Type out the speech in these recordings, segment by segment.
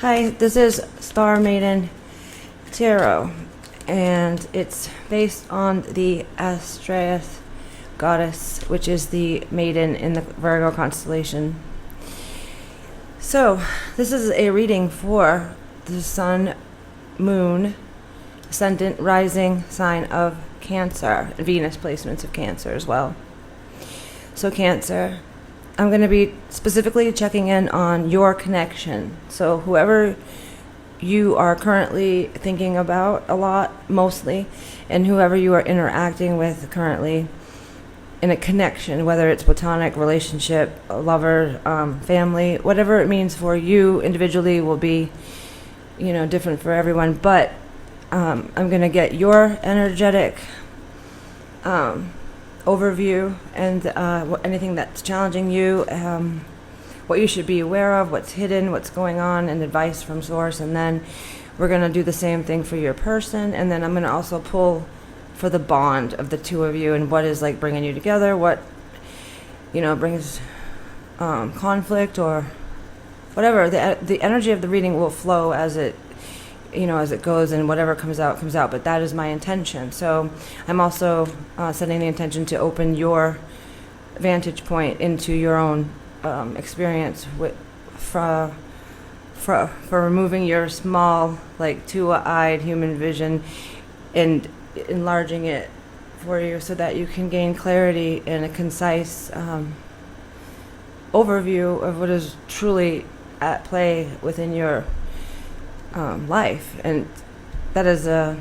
Hi, this is Star Maiden Tarot, and it's based on the Astraeus goddess, which is the maiden in the Virgo constellation. So, this is a reading for the sun, moon, ascendant, rising sign of Cancer, Venus placements of Cancer as well. So, Cancer, I'm going to be specifically checking in on your connection. So whoever you are currently thinking about a lot, mostly, and whoever you are interacting with currently in a connection, whether it's platonic, relationship, a lover, family, whatever it means for you individually will be, different for everyone. But I'm going to get your energetic overview and anything that's challenging you, what you should be aware of, what's hidden, what's going on, and advice from source. And then we're going to do the same thing for your person, and then I'm going to also pull for the bond of the two of you and what is like bringing you together, what brings conflict or whatever. The energy of the reading will flow as it goes, and whatever comes out, but that is my intention. So I'm also setting the intention to open your vantage point into your own experience for removing your small, like, two-eyed human vision and enlarging it for you so that you can gain clarity and a concise overview of what is truly at play within your life. And that is a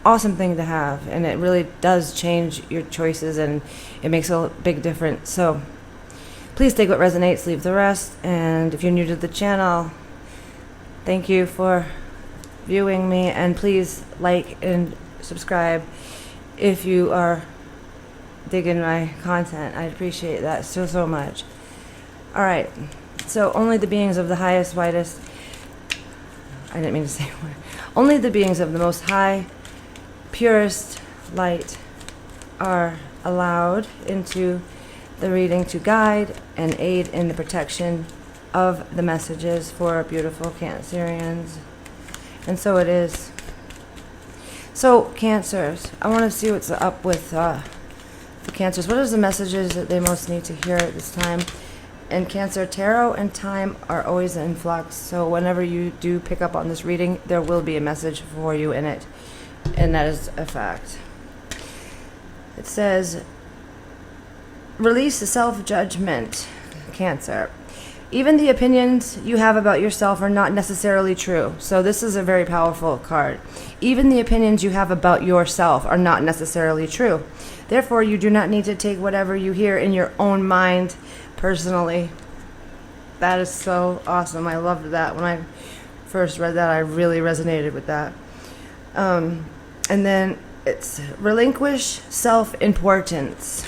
awesome thing to have, and it really does change your choices, and it makes a big difference. So please take what resonates, leave the rest. And if you're new to the channel, thank you for viewing me, and please like and subscribe if you are digging my content. I appreciate that so much. All right, so only the beings of the highest, widest, I didn't mean to say word. Only the beings of the most high, purest light are allowed into the reading to guide and aid in the protection of the messages for beautiful Cancerians. And so it is. So, Cancers, I want to see what's up with the Cancers. What are the messages that they most need to hear at this time? And Cancer, tarot and time are always in flux, so whenever you do pick up on this reading, there will be a message for you in it, and that is a fact. It says, release the self-judgment, Cancer. Even the opinions you have about yourself are not necessarily true. So this is a very powerful card. Even the opinions you have about yourself are not necessarily true. Therefore, you do not need to take whatever you hear in your own mind personally. That is so awesome. I loved that. When I first read that, I really resonated with that. And then it's relinquish self-importance.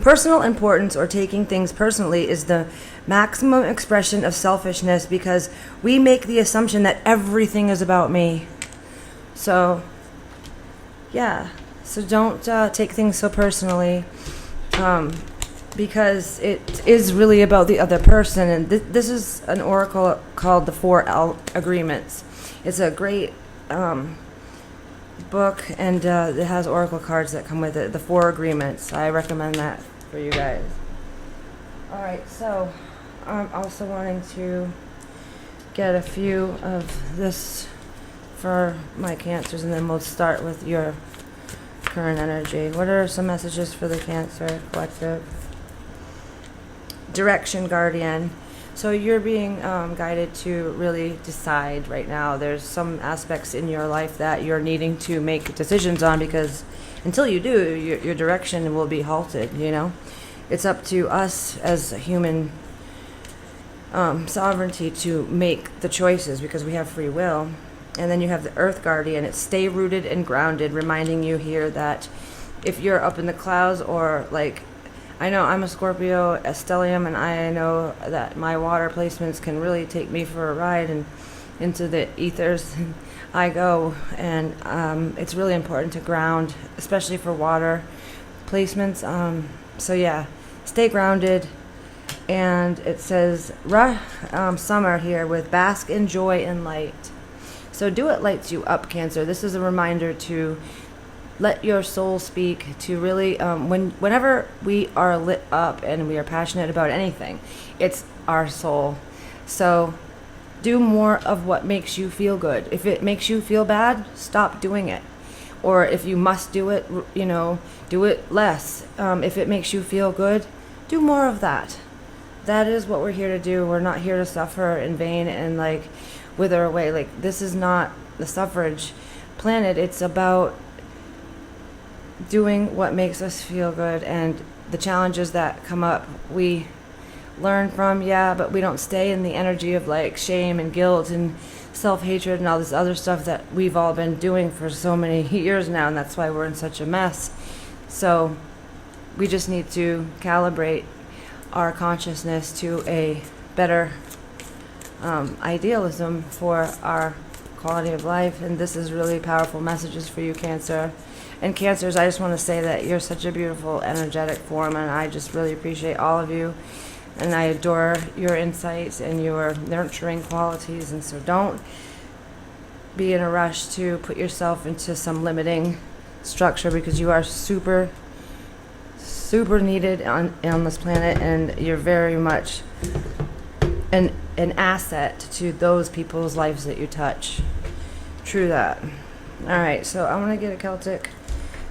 Personal importance, or taking things personally, is the maximum expression of selfishness because we make the assumption that everything is about me. So, yeah. So don't take things so personally. Because it is really about the other person. And this is an oracle called the Four Agreements. It's a great book, and it has oracle cards that come with it, the Four Agreements. I recommend that for you guys. All right, so I'm also wanting to get a few of this for my Cancers, and then we'll start with your current energy. What are some messages for the Cancer collective? Direction, guardian. So you're being guided to really decide right now. There's some aspects in your life that you're needing to make decisions on, because until you do, your direction will be halted. It's up to us as a human sovereignty to make the choices, because we have free will. And then you have the Earth Guardian. It's stay rooted and grounded, reminding you here that if you're up in the clouds, or like, I know I'm a Scorpio, a stellium, and I know that my water placements can really take me for a ride, and into the ethers I go. And it's really important to ground, especially for water placements. So yeah, stay grounded, And it says, summer here with bask in joy and light. So do what lights you up, Cancer. This is a reminder to let your soul speak, to really, whenever we are lit up and we are passionate about anything, it's our soul. So do more of what makes you feel good. If it makes you feel bad, stop doing it. Or if you must do it, do it less. If it makes you feel good, do more of that. That is what we're here to do. We're not here to suffer in vain and like wither away. Like, this is not the suffrage planet. It's about doing what makes us feel good, and the challenges that come up we learn from, but we don't stay in the energy of like shame and guilt and self-hatred and all this other stuff that we've all been doing for so many years now, and that's why we're in such a mess. So we just need to calibrate our consciousness to a better idealism for our quality of life. And this is really powerful messages for you, Cancer. And Cancers, I just want to say that you're such a beautiful energetic form, and I just really appreciate all of you, and I adore your insights and your nurturing qualities. And so don't be in a rush to put yourself into some limiting structure, because you are super needed on this planet, and you're very much an asset to those people's lives that you touch. True that. All right, so I want to get a Celtic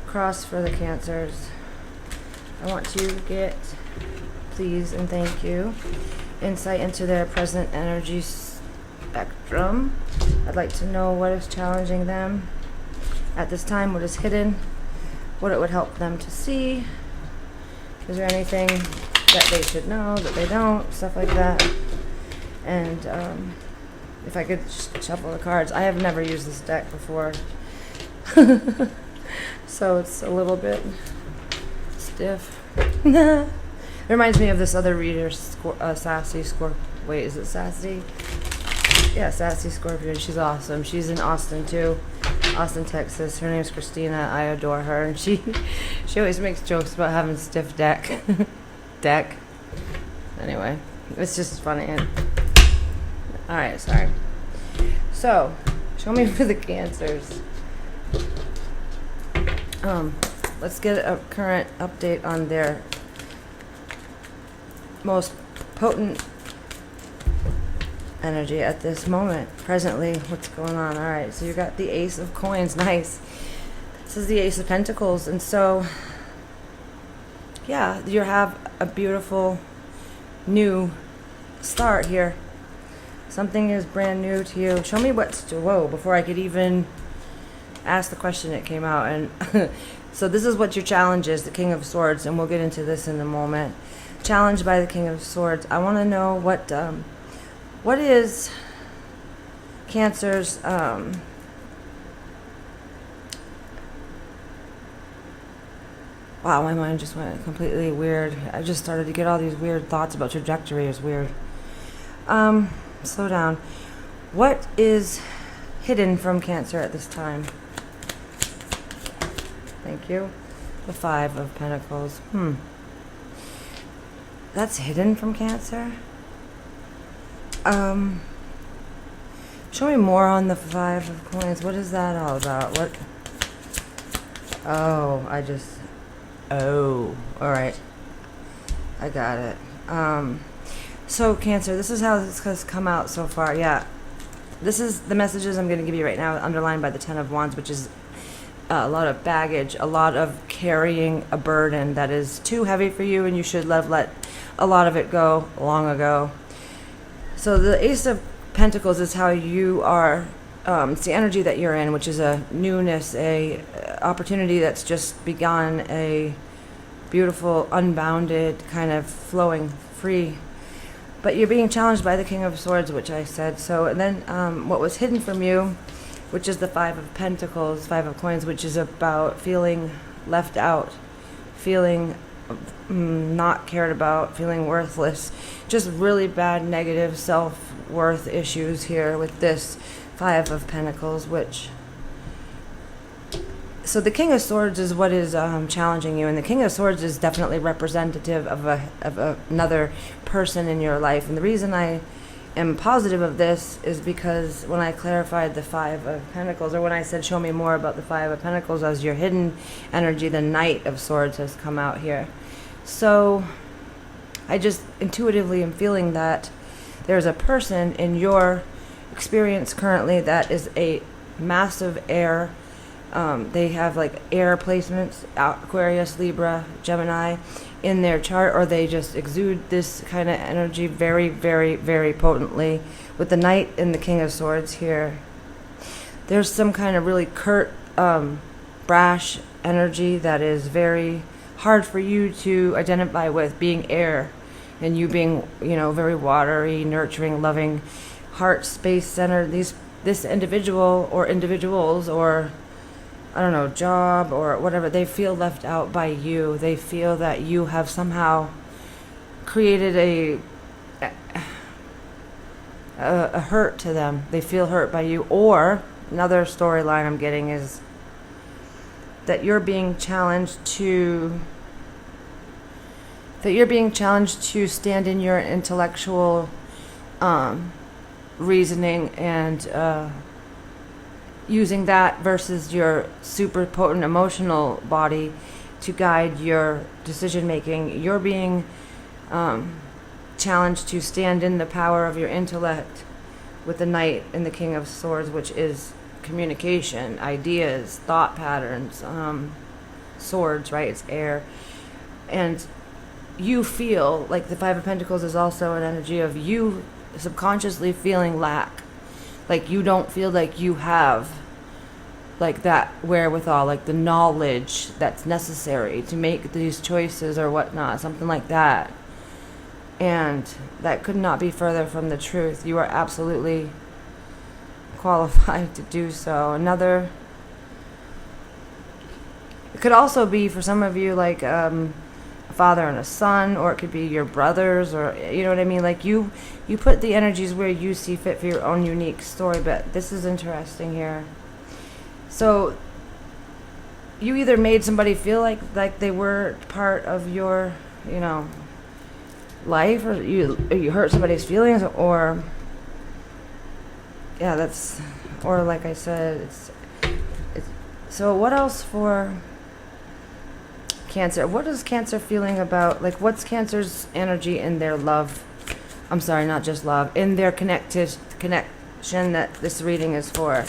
cross for the Cancers. I want to get, please and thank you, insight into their present energy spectrum. I'd like to know what is challenging them at this time, what is hidden, what it would help them to see. Is there anything that they should know that they don't, stuff like that. And if I could shuffle the cards. I have never used this deck before. So it's a little bit stiff. It reminds me of this other reader, Sassy Scorpio. Wait, is it Sassy? Yeah, Sassy Scorpio. She's awesome. She's in Austin too. Austin, Texas. Her name's Christina. I adore her. And she always makes jokes about having stiff deck. Anyway, it's just funny. Alright, sorry. So, show me for the Cancers. Let's get a current update on their most potent energy at this moment. Presently, what's going on? Alright, so you got the Ace of Coins. Nice. This is the Ace of Pentacles. And so, yeah, you have a beautiful new start here. Something is brand new to you. Show me what's to, whoa, before I could even ask the question, it came out. And so this is what your challenge is, the King of Swords, and we'll get into this in a moment. Challenged by the King of Swords. I want to know what is Cancer's wow, my mind just went completely weird. I just started to get all these weird thoughts about trajectory. It's weird. Slow down. What is hidden from Cancer at this time? Thank you. The Five of Pentacles. That's hidden from Cancer? Show me more on the Five of Coins. What is that all about? What? Oh, alright. I got it. So Cancer, this is how this has come out so far. Yeah. This is the messages I'm going to give you right now, underlined by the Ten of Wands, which is a lot of baggage, a lot of carrying a burden that is too heavy for you, and you should have let a lot of it go long ago. So the Ace of Pentacles is how you are, it's the energy that you're in, which is a newness, a opportunity that's just begun, a beautiful, unbounded, kind of flowing, free. But you're being challenged by the King of Swords, which I said. So, and then what was hidden from you, which is the Five of Pentacles, Five of Coins, which is about feeling left out, feeling not cared about, feeling worthless. Just really bad negative self-worth issues here with this Five of Pentacles, which So the King of Swords is what is challenging you, and the King of Swords is definitely representative of another person in your life. And the reason I am positive of this is because when I clarified the Five of Pentacles, or when I said show me more about the Five of Pentacles as your hidden energy, the Knight of Swords has come out here. So I just intuitively am feeling that there's a person in your experience currently that is a massive air. They have like air placements, Aquarius, Libra, Gemini in their chart, or they just exude this kind of energy very, very, very potently. With the Knight and the King of Swords here, there's some kind of really curt, brash energy that is very hard for you to identify with, being air, and you being, very watery, nurturing, loving, heart space centered. This individual or individuals, or I don't know, job or whatever, they feel left out by you. They feel that you have somehow created a hurt to them. They feel hurt by you. Or another storyline I'm getting is that you're being challenged to stand in your intellectual reasoning and using that versus your super potent emotional body to guide your decision making. You're being challenged to stand in the power of your intellect with the Knight and the King of Swords, which is communication, ideas, thought patterns, swords, right? It's air. And you feel like the Five of Pentacles is also an energy of you subconsciously feeling lack. Like you don't feel like you have like that wherewithal, like the knowledge that's necessary to make these choices or whatnot, something like that. And that could not be further from the truth. You are absolutely qualified to do so. It could also be for some of you like a father and a son, or it could be your brothers, or you know what I mean, like you put the energies where you see fit for your own unique story. But this is interesting here. So you either made somebody feel like they were part of your life, or you hurt somebody's feelings, or or like I said, it's so what else for Cancer? What is Cancer feeling about, like what's Cancer's energy in their love? I'm sorry, not just love, in their connection that this reading is for.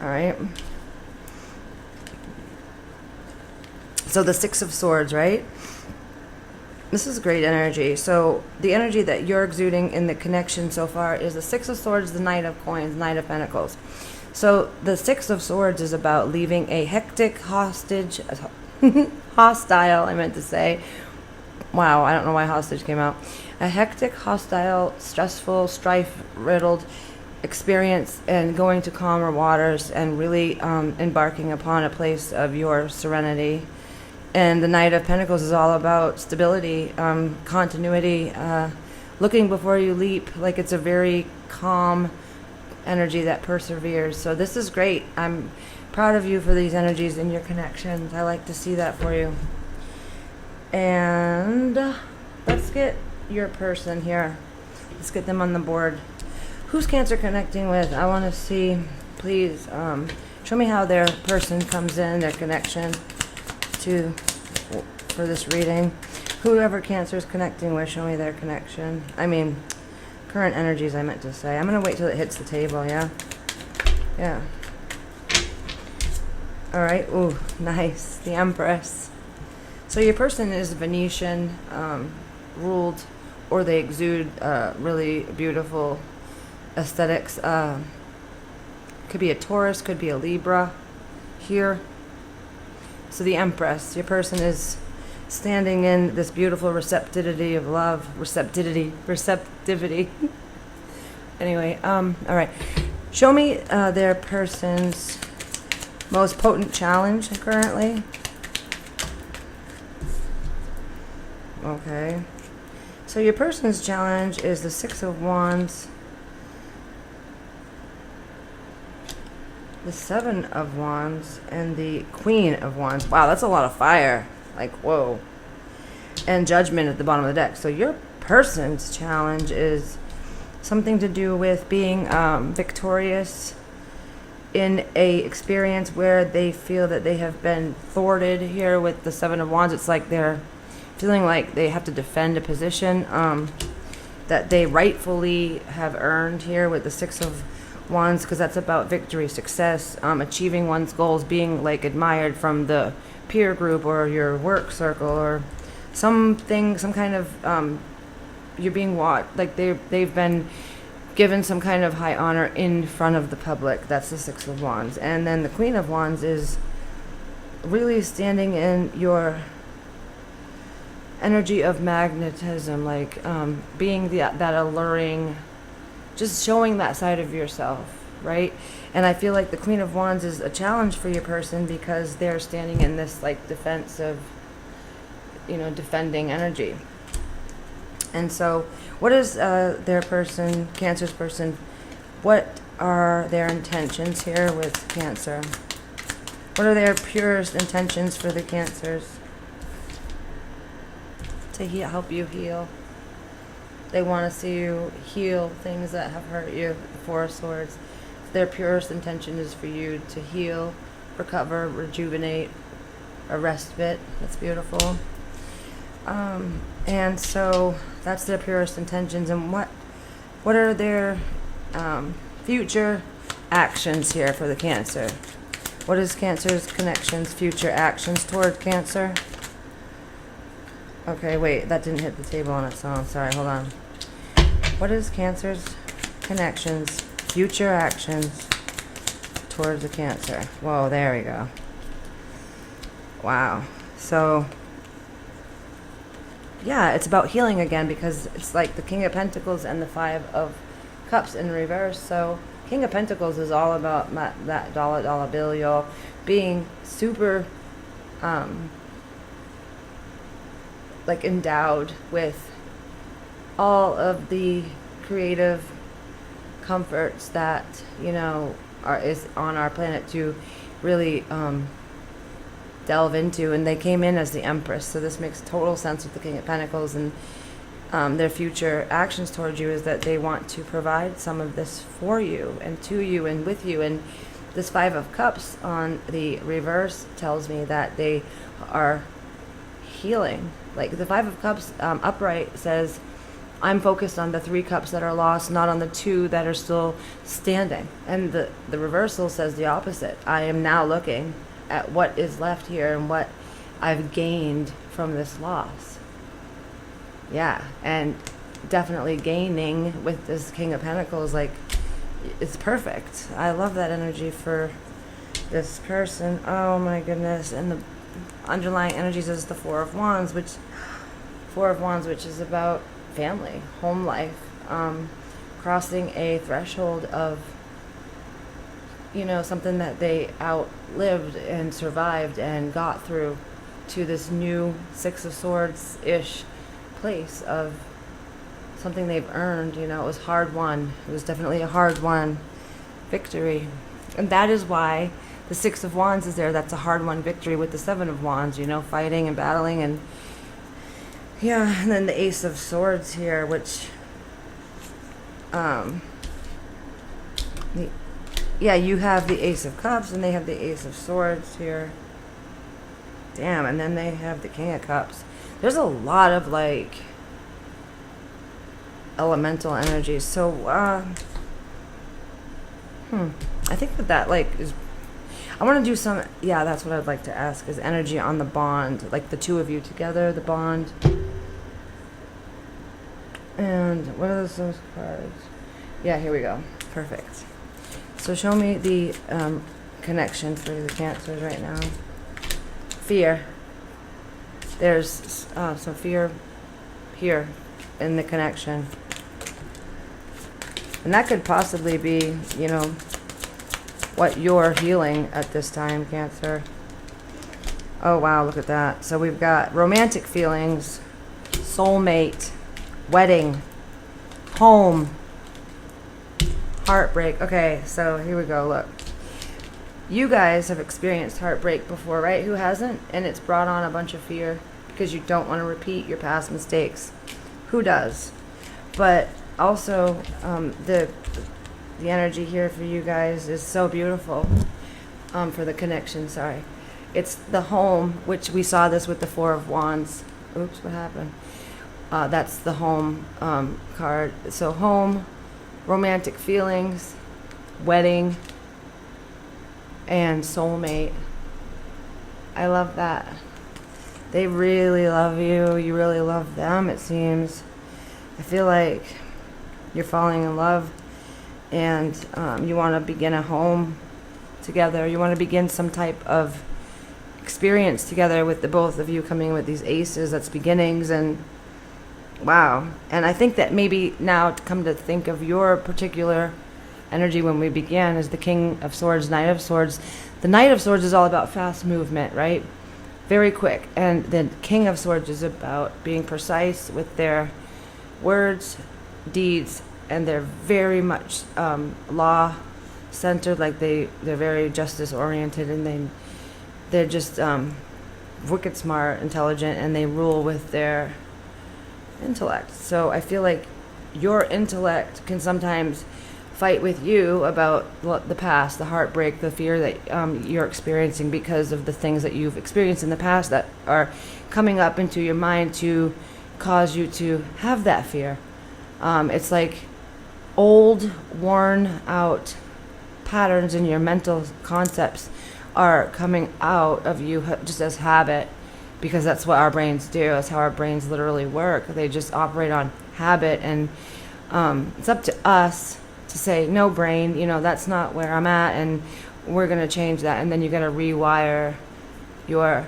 All right. So the Six of Swords, right? This is great energy. So the energy that you're exuding in the connection so far is the Six of Swords, the Knight of Coins, Knight of Pentacles. So the Six of Swords is about leaving a hectic, hostile, I meant to say. Wow, I don't know why hostage came out. A hectic, hostile, stressful, strife-riddled experience, and going to calmer waters and really embarking upon a place of your serenity. And the Knight of Pentacles is all about stability, continuity, looking before you leap. Like it's a very calm energy that perseveres. So this is great. I'm proud of you for these energies in your connections. I like to see that for you. And let's get your person here. Let's get them on the board. Who's Cancer connecting with? I want to see, please, show me how their person comes in, their connection for this reading. Whoever Cancer is connecting with, show me their connection. I mean, current energies, I meant to say. I'm going to wait till it hits the table, yeah? Yeah. All right. Ooh, nice. The Empress. So your person is Venetian ruled, or they exude really beautiful aesthetics. Could be a Taurus, could be a Libra here. So the Empress, your person is standing in this beautiful receptivity of love. Receptivity. Anyway, all right. Show me their person's most potent challenge currently. Okay. So your person's challenge is the Six of Wands. the Seven of Wands and the Queen of Wands. Wow, that's a lot of fire. Like, whoa. And Judgment at the bottom of the deck. So your person's challenge is something to do with being victorious in a experience where they feel that they have been thwarted. Here with the Seven of Wands, it's like they're feeling like they have to defend a position that they rightfully have earned here with the Six of Wands, because that's about victory, success, achieving one's goals, being like admired from the peer group or your work circle or something, some kind of you're being watched, like they've been given some kind of high honor in front of the public. That's the Six of Wands. And then the Queen of Wands is really standing in your energy of magnetism, like being that alluring, just showing that side of yourself, right? And I feel like the Queen of Wands is a challenge for your person because they're standing in this like defensive, defending energy. And so what is their person, Cancer's person, what are their intentions here with Cancer? What are their purest intentions for the Cancers? To help you heal. They want to see you heal things that have hurt you. The Four of Swords. Their purest intention is for you to heal, recover, rejuvenate, a respite. That's beautiful. And so that's their purest intentions. And what are their future actions here for the Cancer? What is Cancer's connections, future actions toward Cancer? Okay, wait, that didn't hit the table on its own. Sorry, hold on. What is Cancer's connections, future actions towards the Cancer? Whoa, there we go. Wow. So yeah, it's about healing again, because it's like the King of Pentacles and the Five of Cups in reverse. So King of Pentacles is all about that dollar bill, y'all, being super like endowed with all of the creative comforts that is on our planet to really delve into, and they came in as the Empress, so this makes total sense with the King of Pentacles. And their future actions towards you is that they want to provide some of this for you and to you and with you. And this Five of Cups on the reverse tells me that they are healing. Like the Five of Cups upright says, I'm focused on the 3 cups that are lost, not on the 2 that are still standing. And the reversal says the opposite. I am now looking at what is left here and what I've gained from this loss. Yeah, and definitely gaining with this King of Pentacles, like, it's perfect. I love that energy for this person. Oh my goodness. And the underlying energies is the Four of Wands, which is about family, home life, crossing a threshold of something that they outlived and survived and got through to this new Six of Swords-ish place of something they've earned. It was hard won. It was definitely a hard won victory. And that is why the Six of Wands is there. That's a hard won victory with the Seven of Wands, fighting and battling. And yeah, and then the Ace of Swords here, which you have the Ace of Cups and they have the Ace of Swords here. Damn, and then they have the King of Cups. There's a lot of like elemental energies. So I think that like is, I want to do some, that's what I'd like to ask, is energy on the bond, like the two of you together, the bond. And what are those cards? Yeah, here we go. Perfect. So show me the connection for the Cancers right now. Fear. There's some fear here in the connection. And that could possibly be, what you're healing at this time, Cancer. Oh, wow, look at that. So we've got romantic feelings, soulmate, wedding, home, heartbreak. Okay, so here we go, look. you guys have experienced heartbreak before, right? Who hasn't? And it's brought on a bunch of fear because you don't want to repeat your past mistakes. Who does? But also, the energy here for you guys is so beautiful. For the connection, sorry. It's the home, which we saw this with the Four of Wands. Oops, what happened? That's the home card. So home, romantic feelings, wedding, and soulmate. I love that. They really love you. You really love them, it seems. I feel like you're falling in love, and you want to begin a home together. You want to begin some type of experience together with the both of you coming with these aces. That's beginnings, and wow. And I think that maybe now, to come to think of your particular energy when we began, as the King of Swords, Knight of Swords. The Knight of Swords is all about fast movement, right? Very quick. And the King of Swords is about being precise with their words, deeds, and they're very much law centered. Like they're very justice oriented, and they're just wicked smart, intelligent, and they rule with their intellect. So I feel like your intellect can sometimes fight with you about the past, the heartbreak, the fear that you're experiencing because of the things that you've experienced in the past that are coming up into your mind to cause you to have that fear. It's like old, worn out patterns in your mental concepts are coming out of you just as habit, because that's what our brains do. That's how our brains literally work. They just operate on habit, and it's up to us to say, no, brain, that's not where I'm at, and we're going to change that. And then you got to rewire your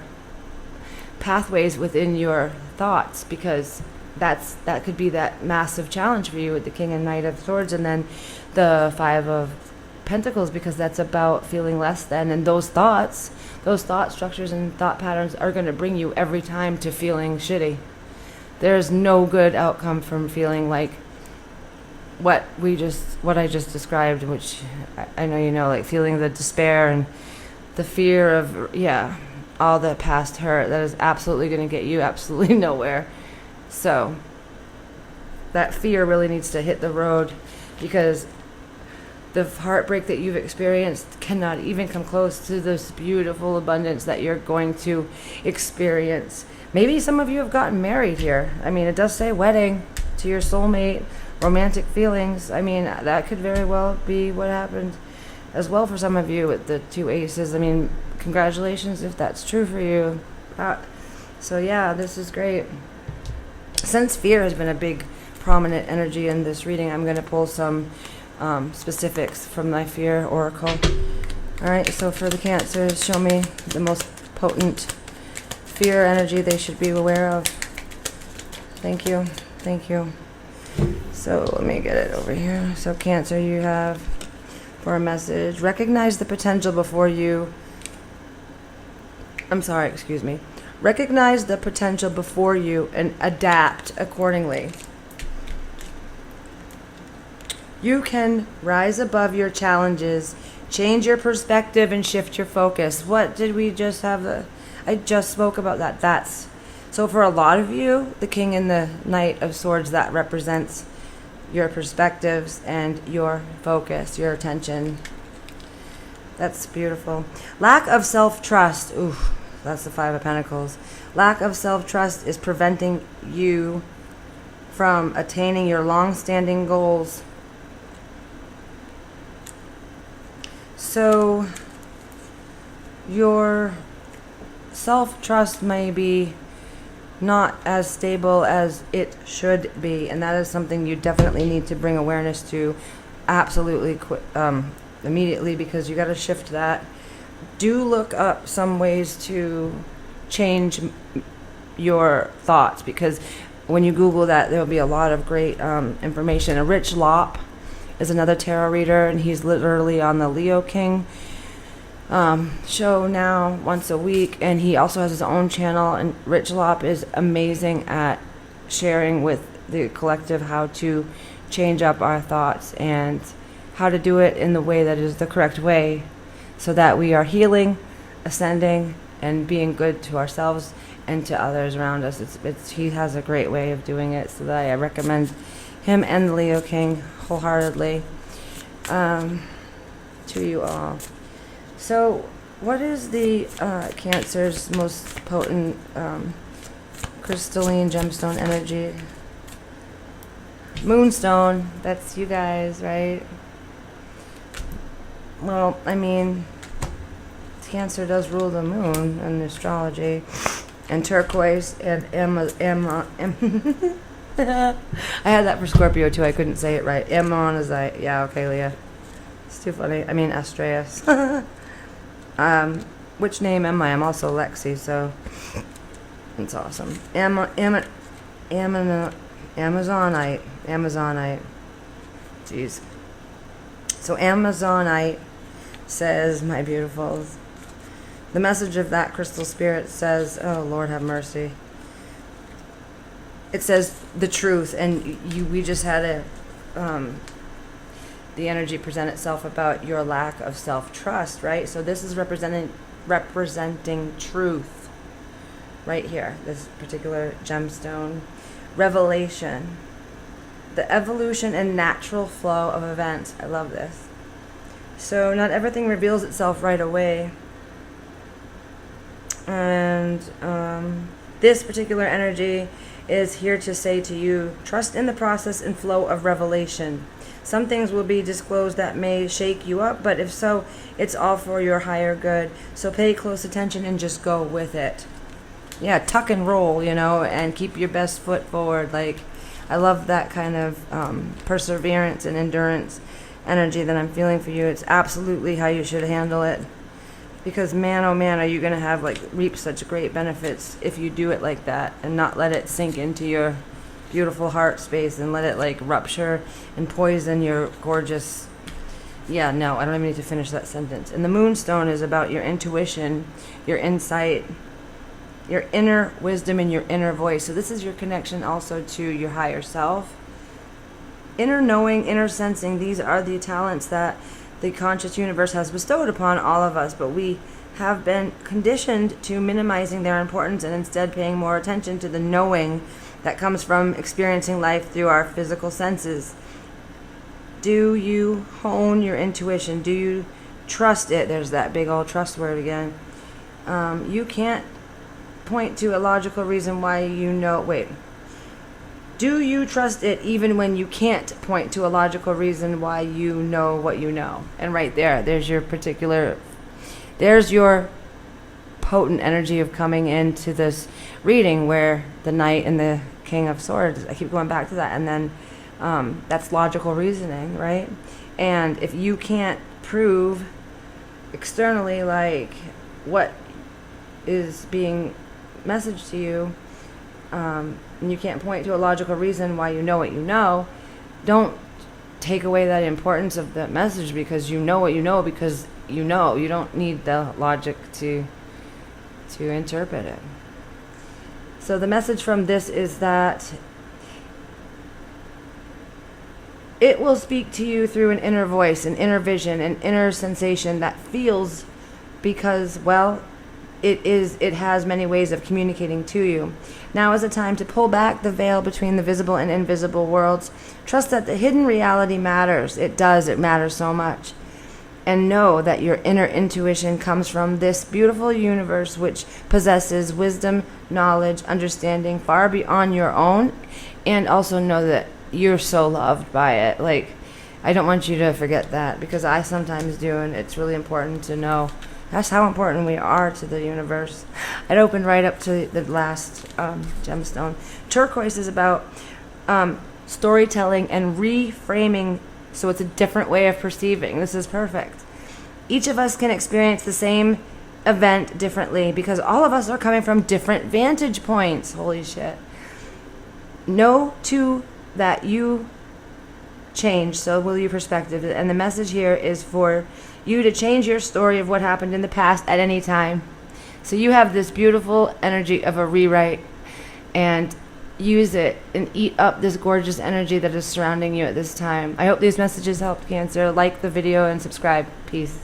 pathways within your thoughts, because that could be that massive challenge for you with the King and Knight of Swords, and then the Five of Pentacles, because that's about feeling less than. And those thought structures and thought patterns are going to bring you every time to feeling shitty. There's no good outcome from feeling like what I just described, which I know, like feeling the despair and the fear of, all the past hurt. That is absolutely going to get you absolutely nowhere. So that fear really needs to hit the road, because the heartbreak that you've experienced cannot even come close to this beautiful abundance that you're going to experience. Maybe some of you have gotten married here. I mean, it does say wedding to your soulmate, romantic feelings. I mean, that could very well be what happened as well for some of you with the two aces. I mean, congratulations if that's true for you. So yeah, this is great. Since fear has been a big prominent energy in this reading, I'm going to pull some specifics from my fear oracle. All right, so for the Cancers, show me the most potent fear energy they should be aware of. Thank you. So let me get it over here. So Cancer, you have for a message, recognize the potential before you. Recognize the potential before you and adapt accordingly. You can rise above your challenges, change your perspective, and shift your focus. What did we just have? I just spoke about that. So for a lot of you, the King and the Knight of Swords, that represents your perspectives and your focus, your attention. That's beautiful. Lack of self-trust. Ooh, that's the Five of Pentacles. Lack of self-trust is preventing you from attaining your long-standing goals. So your self-trust may be not as stable as it should be, and that is something you definitely need to bring awareness to absolutely immediately, because you got to shift that. Do look up some ways to change your thoughts, because when you Google that, there'll be a lot of great information. A Rich Lopp is another tarot reader, and he's literally on the Leo King show now once a week, and he also has his own channel. And Rich Lopp is amazing at sharing with the collective how to change up our thoughts and how to do it in the way that is the correct way so that we are healing, ascending, and being good to ourselves and to others around us. He has a great way of doing it, so that I recommend him and the Leo King wholeheartedly to you all. So what is the Cancer's most potent crystalline gemstone energy? Moonstone. That's you guys, right? Well, I mean, Cancer does rule the moon in astrology, and turquoise and I had that for Scorpio too. I couldn't say it right. Ammonite. Yeah, okay, Leah. It's too funny. I mean, Astraeus. Which name am I? I'm also Lexi, so it's awesome. Amazonite. Jeez. So Amazonite says, my beautifuls, the message of that crystal spirit says, oh Lord have mercy. It says the truth, and we just had the energy present itself about your lack of self-trust, right? So this is representing truth right here, this particular gemstone. Revelation, the evolution and natural flow of events. I love this. So not everything reveals itself right away. And this particular energy is here to say to you, trust in the process and flow of revelation. Some things will be disclosed that may shake you up, but if so, it's all for your higher good. So pay close attention and just go with it. Yeah, tuck and roll, and keep your best foot forward. Like, I love that kind of perseverance and endurance energy that I'm feeling for you. It's absolutely how you should handle it. Because man, oh man, are you going to reap such great benefits if you do it like that and not let it sink into your beautiful heart space and let it rupture and poison your gorgeous... Yeah, no, I don't even need to finish that sentence. And the moonstone is about your intuition, your insight, your inner wisdom, and your inner voice. So this is your connection also to your higher self. Inner knowing, inner sensing, these are the talents that the conscious universe has bestowed upon all of us, but we have been conditioned to minimizing their importance and instead paying more attention to the knowing that comes from experiencing life through our physical senses. Do you hone your intuition? Do you trust it? There's that big old trust word again. You can't point to a logical reason why do you trust it even when you can't point to a logical reason why you know what you know? And right there's your potent energy of coming into this reading where the Knight and the King of Swords, I keep going back to that, and then that's logical reasoning, right? And if you can't prove externally what is being messaged to you, and you can't point to a logical reason why you know what you know, don't take away that importance of that message because you know what you know because you know. You don't need the logic to interpret it. So the message from this is that it will speak to you through an inner voice, an inner vision, an inner sensation that feels because, it has many ways of communicating to you. Now is the time to pull back the veil between the visible and invisible worlds. Trust that the hidden reality matters. It does. It matters so much. And know that your inner intuition comes from this beautiful universe which possesses wisdom, knowledge, understanding far beyond your own. And also know that you're so loved by it. I don't want you to forget that because I sometimes do, and it's really important to know. That's how important we are to the universe. It opened right up to the last gemstone. Turquoise is about storytelling and reframing, so it's a different way of perceiving. This is perfect. Each of us can experience the same event differently because all of us are coming from different vantage points. Holy shit. Know, too, that you change, so will your perspective. And the message here is for you to change your story of what happened in the past at any time. So you have this beautiful energy of a rewrite, and use it and eat up this gorgeous energy that is surrounding you at this time. I hope these messages helped, Cancer. Like the video and subscribe. Peace.